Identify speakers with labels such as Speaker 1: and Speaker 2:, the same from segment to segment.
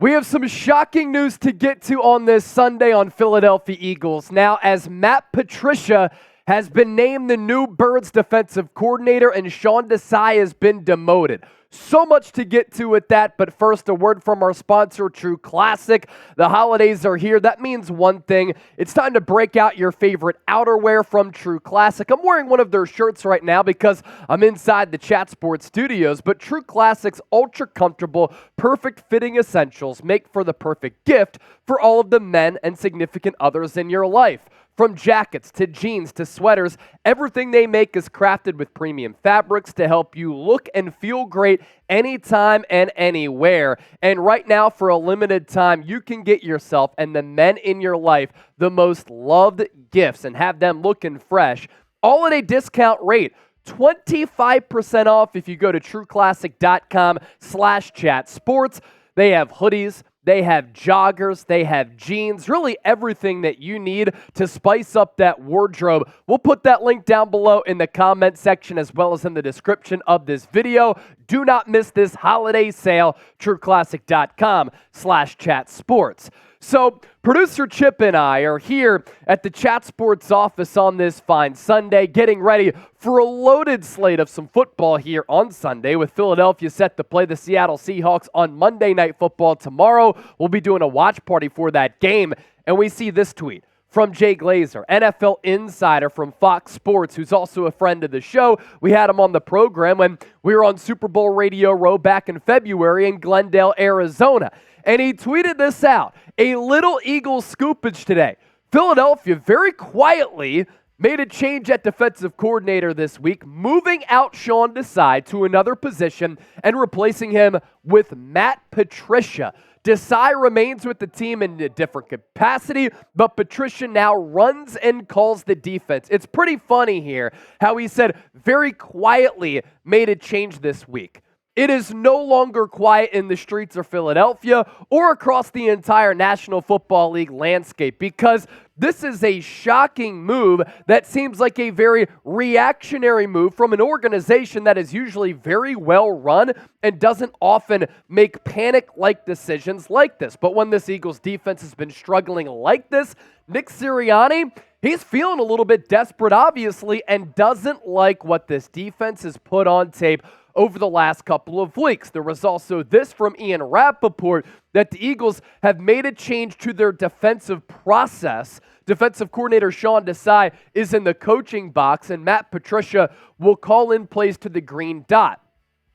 Speaker 1: We have some shocking news to get to on this Sunday on Philadelphia Eagles. Now, as Matt Patricia has been named the new Birds defensive coordinator and Sean Desai has been demoted. So much to get to with that, but first a word from our sponsor, True Classic. The holidays are here. That means one thing. It's time to break out your favorite outerwear from True Classic. I'm wearing one of their shirts right now because I'm inside the Chat Sports studios, but True Classic's ultra comfortable, perfect fitting essentials make for the perfect gift for all of the men and significant others in your life. From jackets to jeans to sweaters, everything they make is crafted with premium fabrics to help you look and feel great anytime and anywhere. And right now, for a limited time, you can get yourself and the men in your life the most loved gifts and have them looking fresh, all at a discount rate. 25% off if you go to trueclassic.com/chatsports. They have hoodies, they have joggers, they have jeans, really everything that you need to spice up that wardrobe. We'll put that link down below in the comment section as well as in the description of this video. Do not miss this holiday sale, trueclassic.com/chatsports. So, producer Chip and I are here at the Chat Sports office on this fine Sunday, getting ready for a loaded slate of some football here on Sunday, with Philadelphia set to play the Seattle Seahawks on Monday Night Football tomorrow. We'll be doing a watch party for that game, and we see this tweet from Jay Glazer, NFL insider from Fox Sports, who's also a friend of the show. We had him on the program when we were on Super Bowl Radio Row back in February in Glendale, Arizona. And he tweeted this out, a little Eagles scoopage today. Philadelphia very quietly made a change at defensive coordinator this week, moving out Sean Desai to another position and replacing him with Matt Patricia. Desai remains with the team in a different capacity, but Patricia now runs and calls the defense. It's pretty funny here how he said very quietly made a change this week. It is no longer quiet in the streets of Philadelphia or across the entire National Football League landscape, because this is a shocking move that seems like a very reactionary move from an organization that is usually very well run and doesn't often make panic-like decisions like this. But when this Eagles defense has been struggling like this, Nick Sirianni, he's feeling a little bit desperate, obviously, and doesn't like what this defense has put on tape over the last couple of weeks. There was also this from Ian Rapoport that the Eagles have made a change to their defensive process. Defensive coordinator Sean Desai is in the coaching box, and Matt Patricia will call in plays to the green dot.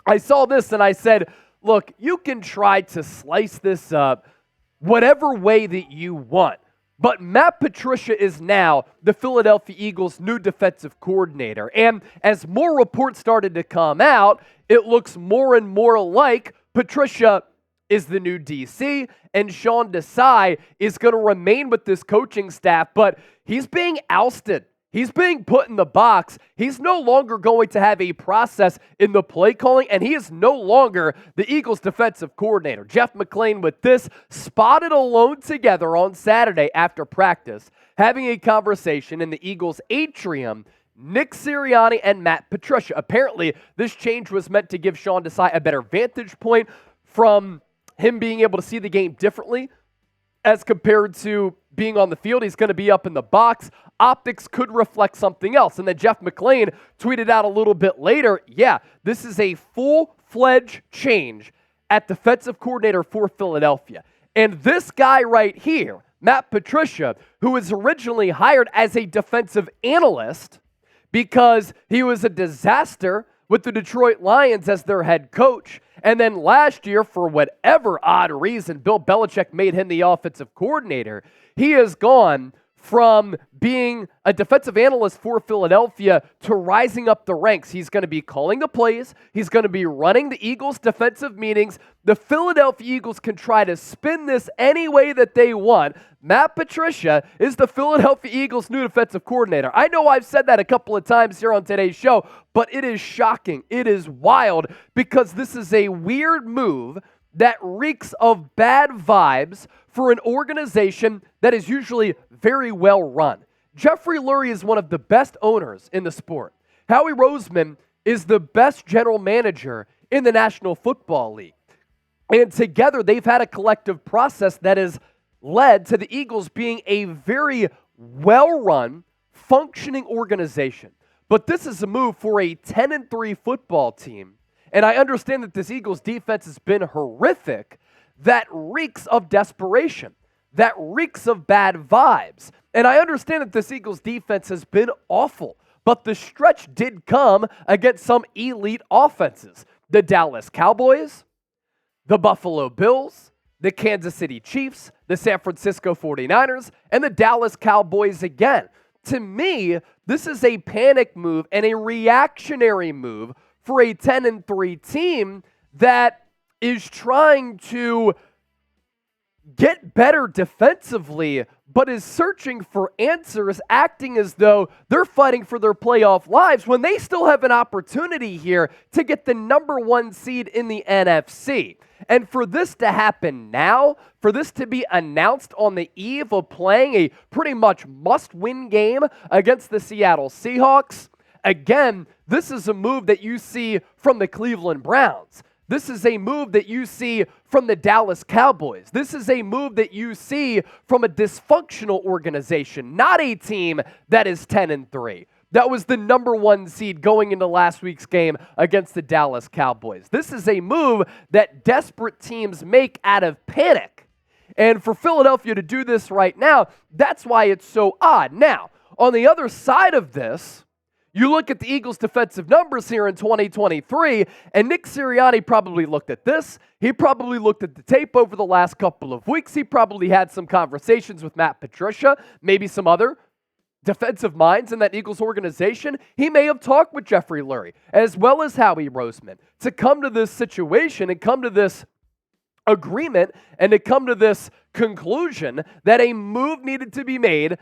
Speaker 1: I saw this and I said, look, you can try to slice this up whatever way that you want, but Matt Patricia is now the Philadelphia Eagles' new defensive coordinator. And as more reports started to come out, it looks more and more like Patricia is the new DC, and Sean Desai is going to remain with this coaching staff, but he's being ousted. He's being put in the box. He's no longer going to have a process in the play calling, and he is no longer the Eagles defensive coordinator. Jeff McLane with this, spotted alone together on Saturday after practice, having a conversation in the Eagles atrium, Nick Sirianni and Matt Patricia. Apparently, this change was meant to give Sean Desai a better vantage point from him being able to see the game differently as compared to being on the field. He's going to be up in the box. Optics could reflect something else. And then Jeff McLane tweeted out a little bit later, yeah, this is a full-fledged change at defensive coordinator for Philadelphia. And this guy right here, Matt Patricia, who was originally hired as a defensive analyst because he was a disaster with the Detroit Lions as their head coach. And then last year, for whatever odd reason, Bill Belichick made him the offensive coordinator. He has gone from being a defensive analyst for Philadelphia to rising up the ranks. He's going to be calling the plays. He's going to be running the Eagles' defensive meetings. The Philadelphia Eagles can try to spin this any way that they want. Matt Patricia is the Philadelphia Eagles' new defensive coordinator. I know I've said that a couple of times here on today's show, but it is shocking. It is wild because this is a weird move that reeks of bad vibes for an organization that is usually very well run. Jeffrey Lurie is one of the best owners in the sport. Howie Roseman is the best general manager in the National Football League. And together, they've had a collective process that has led to the Eagles being a very well-run, functioning organization. But this is a move for a 10-3 football team. And I understand that this Eagles defense has been horrific. That reeks of desperation. That reeks of bad vibes. And I understand that this Eagles defense has been awful. But the stretch did come against some elite offenses. The Dallas Cowboys, the Buffalo Bills, the Kansas City Chiefs, the San Francisco 49ers, and the Dallas Cowboys again. To me, this is a panic move and a reactionary move for a 10-3 team that is trying to get better defensively, but is searching for answers, acting as though they're fighting for their playoff lives when they still have an opportunity here to get the number 1 seed in the NFC. And for this to happen now, for this to be announced on the eve of playing a pretty much must-win game against the Seattle Seahawks, again, this is a move that you see from the Cleveland Browns. This is a move that you see from the Dallas Cowboys. This is a move that you see from a dysfunctional organization, not a team that is 10-3. That was the number 1 seed going into last week's game against the Dallas Cowboys. This is a move that desperate teams make out of panic. And for Philadelphia to do this right now, that's why it's so odd. Now, on the other side of this, you look at the Eagles' defensive numbers here in 2023, and Nick Sirianni probably looked at this. He probably looked at the tape over the last couple of weeks. He probably had some conversations with Matt Patricia, maybe some other defensive minds in that Eagles organization. He may have talked with Jeffrey Lurie, as well as Howie Roseman, to come to this situation and come to this agreement and to come to this conclusion that a move needed to be made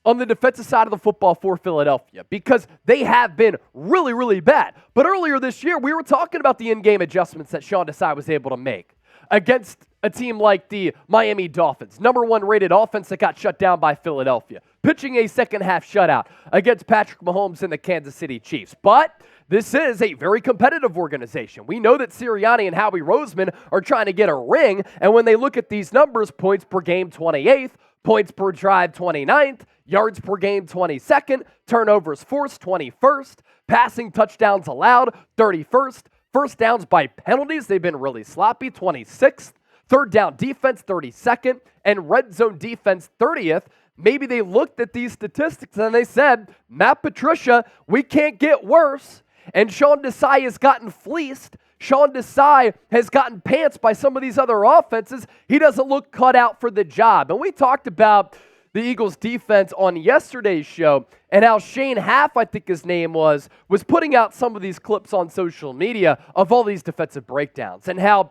Speaker 1: on the defensive side of the football for Philadelphia, because they have been really, really bad. But earlier this year, we were talking about the in-game adjustments that Sean Desai was able to make against a team like the Miami Dolphins, number 1 rated offense that got shut down by Philadelphia, pitching a second-half shutout against Patrick Mahomes and the Kansas City Chiefs. But this is a very competitive organization. We know that Sirianni and Howie Roseman are trying to get a ring, and when they look at these numbers, points per game 28th, points per drive 29th, yards per game 22nd, turnovers forced 21st, passing touchdowns allowed 31st, first downs by penalties, they've been really sloppy, 26th, third down defense 32nd, and red zone defense 30th. Maybe they looked at these statistics and they said, Matt Patricia, we can't get worse. And Sean Desai has gotten fleeced. Sean Desai has gotten pants by some of these other offenses. He doesn't look cut out for the job. And we talked about the Eagles defense on yesterday's show and how Shane Haff, I think his name was putting out some of these clips on social media of all these defensive breakdowns and how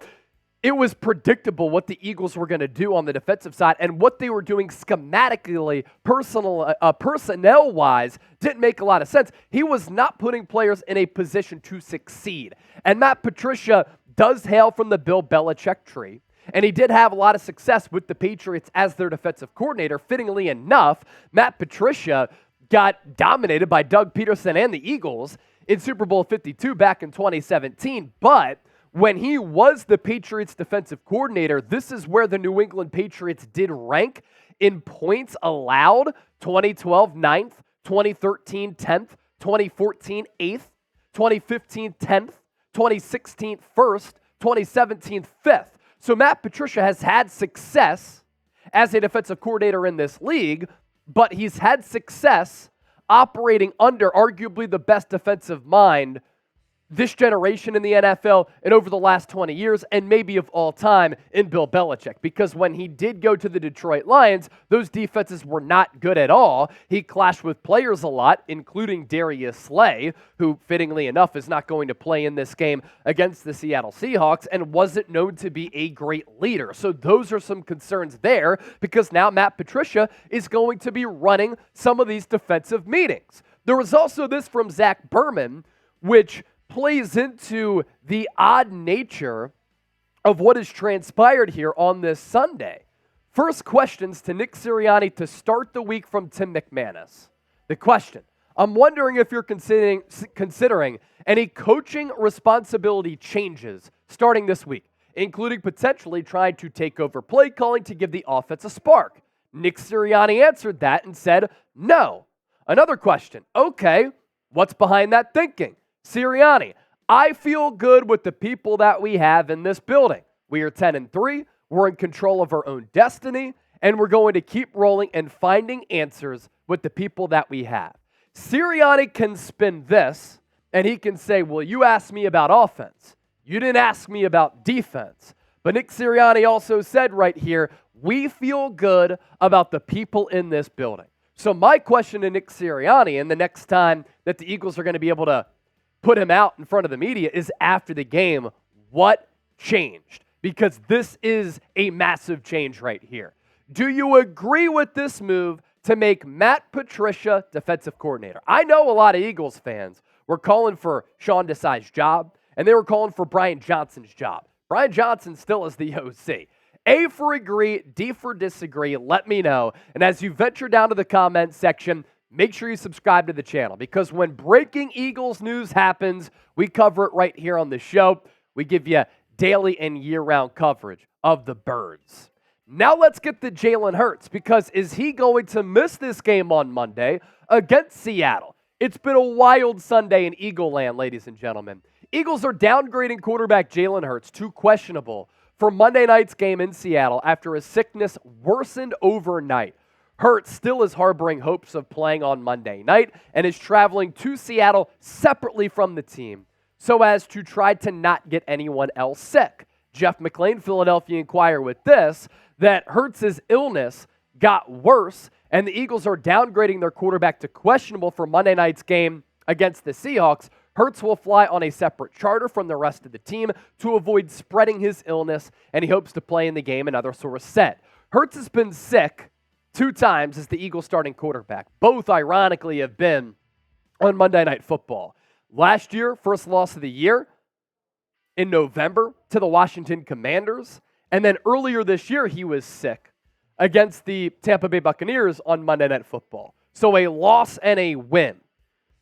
Speaker 1: it was predictable what the Eagles were going to do on the defensive side, and what they were doing schematically, personnel-wise, didn't make a lot of sense. He was not putting players in a position to succeed. And Matt Patricia does hail from the Bill Belichick tree, and he did have a lot of success with the Patriots as their defensive coordinator. Fittingly enough, Matt Patricia got dominated by Doug Peterson and the Eagles in Super Bowl 52 back in 2017, but when he was the Patriots defensive coordinator, this is where the New England Patriots did rank in points allowed: 2012, 9th, 2013, 10th, 2014, 8th, 2015, 10th, 2016, 1st, 2017, 5th. So Matt Patricia has had success as a defensive coordinator in this league, but he's had success operating under arguably the best defensive mind this generation in the NFL and over the last 20 years, and maybe of all time, in Bill Belichick. Because when he did go to the Detroit Lions, those defenses were not good at all. He clashed with players a lot, including Darius Slay, who, fittingly enough, is not going to play in this game against the Seattle Seahawks, and wasn't known to be a great leader. So those are some concerns there, because now Matt Patricia is going to be running some of these defensive meetings. There was also this from Zach Berman, which plays into the odd nature of what has transpired here on this Sunday. First questions to Nick Sirianni to start the week from Tim McManus. The question: I'm wondering if you're considering any coaching responsibility changes starting this week. including potentially trying to take over play calling to give the offense a spark. Nick Sirianni answered that and said, no. Another question, okay, what's behind that thinking? Sirianni, I feel good with the people that we have in this building. We are 10-3, we're in control of our own destiny, and we're going to keep rolling and finding answers with the people that we have. Sirianni can spin this, and he can say, well, you asked me about offense. You didn't ask me about defense. But Nick Sirianni also said right here, we feel good about the people in this building. So my question to Nick Sirianni, and the next time that the Eagles are going to be able to put him out in front of the media, is after the game, what changed? Because this is a massive change right here. Do you agree with this move to make Matt Patricia defensive coordinator? I know a lot of Eagles fans were calling for Sean Desai's job, and they were calling for Brian Johnson's job. Brian Johnson still is the OC. A for agree, D for disagree, let me know. And as you venture down to the comments section, make sure you subscribe to the channel, because when breaking Eagles news happens, we cover it right here on the show. We give you daily and year-round coverage of the Birds. Now let's get to Jaylen Herz, because is he going to miss this game on Monday against Seattle? It's been a wild Sunday in Eagle land, ladies and gentlemen. Eagles are downgrading quarterback Jalen Herz to questionable for Monday night's game in Seattle after his sickness worsened overnight. Herz still is harboring hopes of playing on Monday night and is traveling to Seattle separately from the team so as to try to not get anyone else sick. Jeff McLane, Philadelphia Inquirer, with this, that Hertz's illness got worse and the Eagles are downgrading their quarterback to questionable for Monday night's game against the Seahawks. Herz will fly on a separate charter from the rest of the team to avoid spreading his illness, and he hopes to play in the game, another source said. Herz has been sick 2 times as the Eagles starting quarterback. Both, ironically, have been on Monday Night Football. Last year, first loss of the year in November to the Washington Commanders, and then earlier this year he was sick against the Tampa Bay Buccaneers on Monday Night Football. So a loss and a win.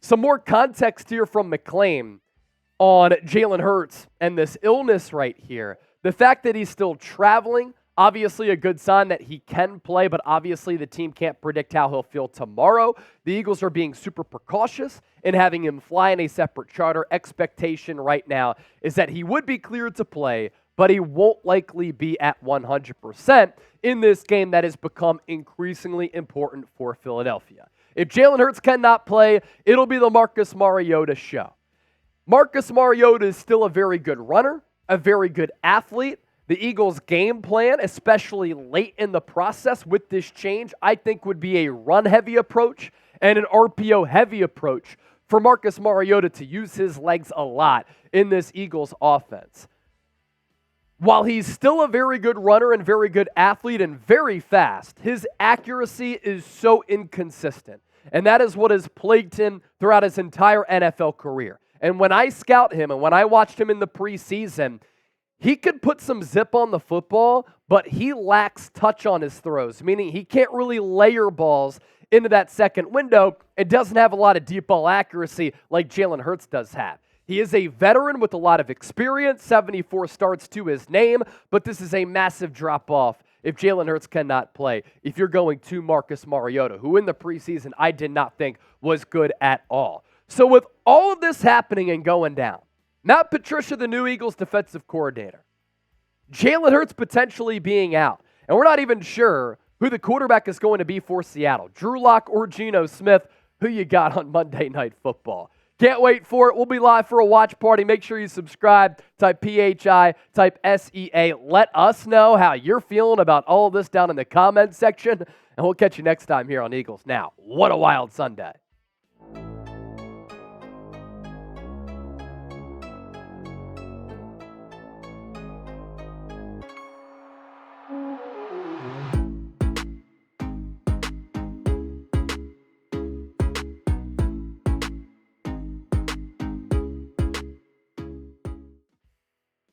Speaker 1: Some more context here from McLane on Jalen Herz and this illness right here. The fact that he's still traveling, obviously a good sign that he can play, but obviously the team can't predict how he'll feel tomorrow. The Eagles are being super precautious in having him fly in a separate charter. Expectation right now is that he would be cleared to play, but he won't likely be at 100% in this game that has become increasingly important for Philadelphia. If Jalen Herz cannot play, it'll be the Marcus Mariota show. Marcus Mariota is still a very good runner, a very good athlete. The Eagles' game plan, especially late in the process with this change, I think would be a run-heavy approach and an RPO-heavy approach for Marcus Mariota to use his legs a lot in this Eagles offense. While he's still a very good runner and very good athlete and very fast, his accuracy is so inconsistent. And that is what has plagued him throughout his entire NFL career. And when I scout him and when I watched him in the preseason, he could put some zip on the football, but he lacks touch on his throws, meaning he can't really layer balls into that second window and doesn't have a lot of deep ball accuracy like Jalen Herz does have. He is a veteran with a lot of experience, 74 starts to his name, but this is a massive drop-off if Jalen Herz cannot play, if you're going to Marcus Mariota, who in the preseason I did not think was good at all. So with all of this happening and going down, Matt Patricia, the new Eagles defensive coordinator, Jalen Herz potentially being out, and we're not even sure who the quarterback is going to be for Seattle, Drew Lock or Geno Smith, who you got on Monday Night Football. Can't wait for it. We'll be live for a watch party. Make sure you subscribe. Type PHI, type SEA. Let us know how you're feeling about all of this down in the comments section, and we'll catch you next time here on Eagles Now. What a wild Sunday.